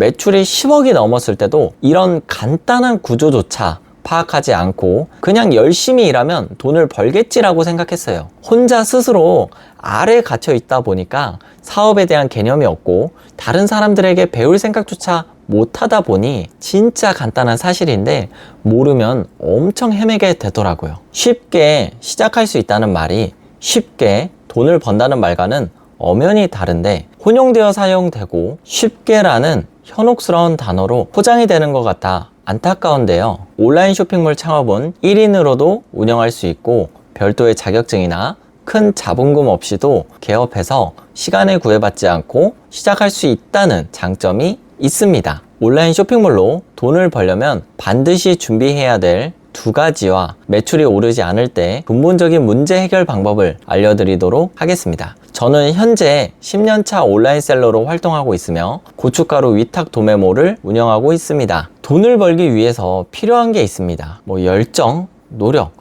매출이 10억이 넘었을 때도 이런 간단한 구조조차 파악하지 않고 그냥 열심히 일하면 돈을 벌겠지라고 생각했어요. 혼자 스스로 알에 갇혀 있다 보니까 사업에 대한 개념이 없고 다른 사람들에게 배울 생각조차 못하다 보니 진짜 간단한 사실인데 모르면 엄청 헤매게 되더라고요. 쉽게 시작할 수 있다는 말이 쉽게 돈을 번다는 말과는 엄연히 다른데 혼용되어 사용되고 쉽게라는 현혹스러운 단어로 포장이 되는 것 같아 안타까운데요. 온라인 쇼핑몰 창업은 1인으로도 운영할 수 있고 별도의 자격증이나 큰 자본금 없이도 개업해서 시간에 구애받지 않고 시작할 수 있다는 장점이 있습니다. 온라인 쇼핑몰로 돈을 벌려면 반드시 준비해야 될 두 가지와 매출이 오르지 않을 때 근본적인 문제 해결 방법을 알려드리도록 하겠습니다. 저는 현재 10년차 온라인 셀러로 활동하고 있으며 고춧가루 위탁 도매몰을 운영하고 있습니다. 돈을 벌기 위해서 필요한 게 있습니다. 열정, 노력,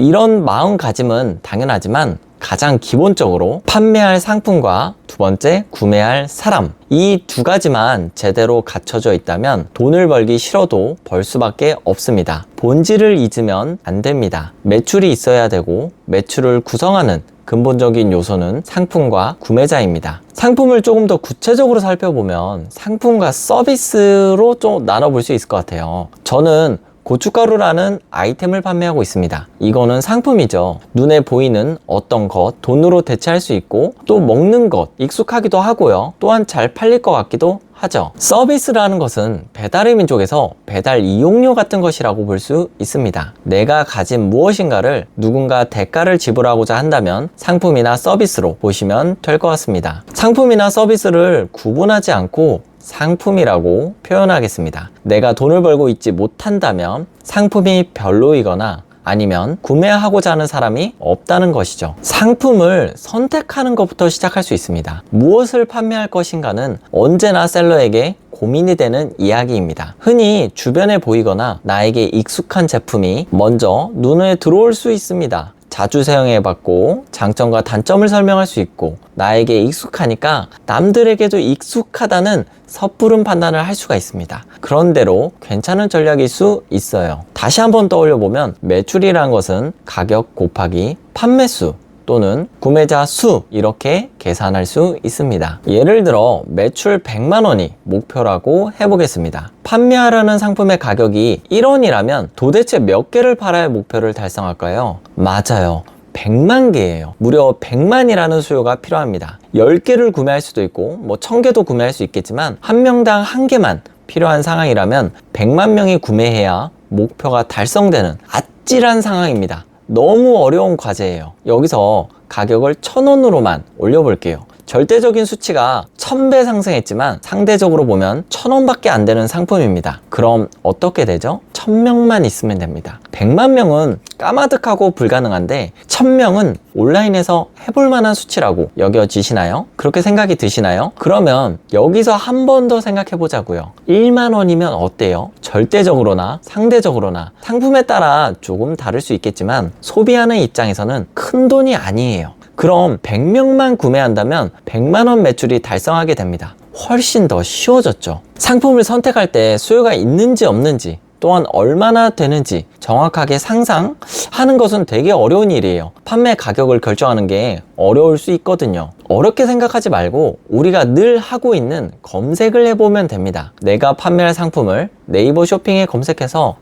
이런 마음가짐은 당연하지만 가장 기본적으로 판매할 상품과 두 번째 구매할 사람, 이 두 가지만 제대로 갖춰져 있다면 돈을 벌기 싫어도 벌 수밖에 없습니다. 본질을 잊으면 안 됩니다. 매출이 있어야 되고 매출을 구성하는 근본적인 요소는 상품과 구매자입니다. 상품을 조금 더 구체적으로 살펴보면 상품과 서비스로 좀 나눠볼 수 있을 것 같아요. 저는 고춧가루라는 아이템을 판매하고 있습니다. 이거는 상품이죠. 눈에 보이는 어떤 것, 돈으로 대체할 수 있고 또 먹는 것, 익숙하기도 하고요. 또한 잘 팔릴 것 같기도 하죠. 서비스라는 것은 배달의 민족에서 배달 이용료 같은 것이라고 볼 수 있습니다. 내가 가진 무엇인가를 누군가 대가를 지불하고자 한다면 상품이나 서비스로 보시면 될 것 같습니다. 상품이나 서비스를 구분하지 않고 상품이라고 표현하겠습니다. 내가 돈을 벌고 있지 못한다면 상품이 별로이거나 아니면 구매하고자 하는 사람이 없다는 것이죠. 상품을 선택하는 것부터 시작할 수 있습니다. 무엇을 판매할 것인가는 언제나 셀러에게 고민이 되는 이야기입니다. 흔히 주변에 보이거나 나에게 익숙한 제품이 먼저 눈에 들어올 수 있습니다. 자주 사용해봤고 장점과 단점을 설명할 수 있고 나에게 익숙하니까 남들에게도 익숙하다는 섣부른 판단을 할 수가 있습니다. 그런대로 괜찮은 전략일 수 있어요. 다시 한번 떠올려보면 매출이란 것은 가격 곱하기 판매수 또는 구매자 수 이렇게 계산할 수 있습니다. 예를 들어 매출 100만 원이 목표라고 해보겠습니다. 판매하라는 상품의 가격이 1원이라면 도대체 몇 개를 팔아야 목표를 달성할까요? 맞아요. 100만 개예요. 무려 100만이라는 수요가 필요합니다. 10개를 구매할 수도 있고 1000개도 구매할 수 있겠지만 한 명당 한 개만 필요한 상황이라면 100만 명이 구매해야 목표가 달성되는 아찔한 상황입니다. 너무 어려운 과제예요. 여기서 가격을 1000원으로만 올려볼게요. 절대적인 수치가 1000배 상승했지만 상대적으로 보면 1000원밖에 안 되는 상품입니다. 그럼 어떻게 되죠? 1000명만 있으면 됩니다. 100만 명은 까마득하고 불가능한데 1000명은 온라인에서 해볼 만한 수치라고 여겨지시나요? 그렇게 생각이 드시나요? 그러면 여기서 한 번 더 생각해 보자고요. 1만 원이면 어때요? 절대적으로나 상대적으로나 상품에 따라 조금 다를 수 있겠지만 소비하는 입장에서는 큰 돈이 아니에요. 그럼 100명만 구매한다면 100만 원 매출이 달성하게 됩니다. 훨씬 더 쉬워졌죠. 상품을 선택할 때 수요가 있는지 없는지 또한 얼마나 되는지 정확하게 상상하는 것은 되게 어려운 일이에요. 판매 가격을 결정하는 게 어려울 수 있거든요. 어렵게 생각하지 말고 우리가 늘 하고 있는 검색을 해보면 됩니다. 내가 판매할 상품을 네이버 쇼핑에 검색해서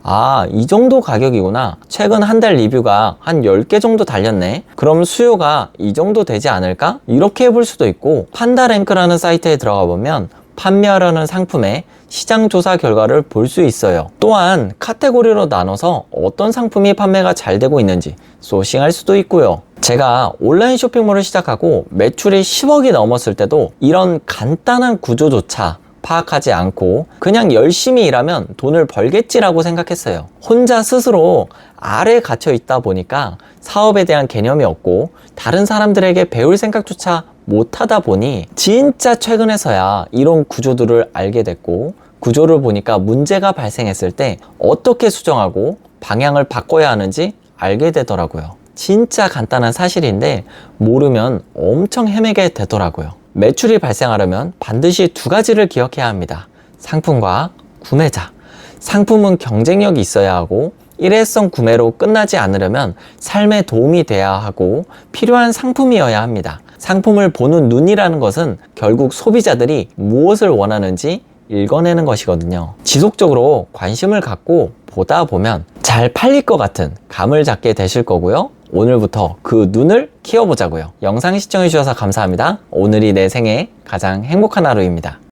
이 정도 가격이구나. 최근 한 달 리뷰가 한 10개 정도 달렸네. 그럼 수요가 이 정도 되지 않을까? 이렇게 해볼 수도 있고 판다랭크라는 사이트에 들어가 보면 판매하려는 상품의 시장 조사 결과를 볼 수 있어요. 또한 카테고리로 나눠서 어떤 상품이 판매가 잘 되고 있는지 소싱할 수도 있고요. 제가 온라인 쇼핑몰을 시작하고 매출이 10억이 넘었을 때도 이런 간단한 구조조차 파악하지 않고 그냥 열심히 일하면 돈을 벌겠지라고 생각했어요. 혼자 스스로 알에 갇혀 있다 보니까 사업에 대한 개념이 없고 다른 사람들에게 배울 생각조차 못하다 보니 진짜 최근에서야 이런 구조들을 알게 됐고 구조를 보니까 문제가 발생했을 때 어떻게 수정하고 방향을 바꿔야 하는지 알게 되더라고요. 진짜 간단한 사실인데 모르면 엄청 헤매게 되더라고요. 매출이 발생하려면 반드시 두 가지를 기억해야 합니다. 상품과 구매자. 상품은 경쟁력이 있어야 하고 일회성 구매로 끝나지 않으려면 삶에 도움이 돼야 하고 필요한 상품이어야 합니다. 상품을 보는 눈이라는 것은 결국 소비자들이 무엇을 원하는지 읽어내는 것이거든요. 지속적으로 관심을 갖고 보다 보면 잘 팔릴 것 같은 감을 잡게 되실 거고요. 오늘부터 그 눈을 키워보자고요. 영상 시청해주셔서 감사합니다. 오늘이 내 생애 가장 행복한 하루입니다.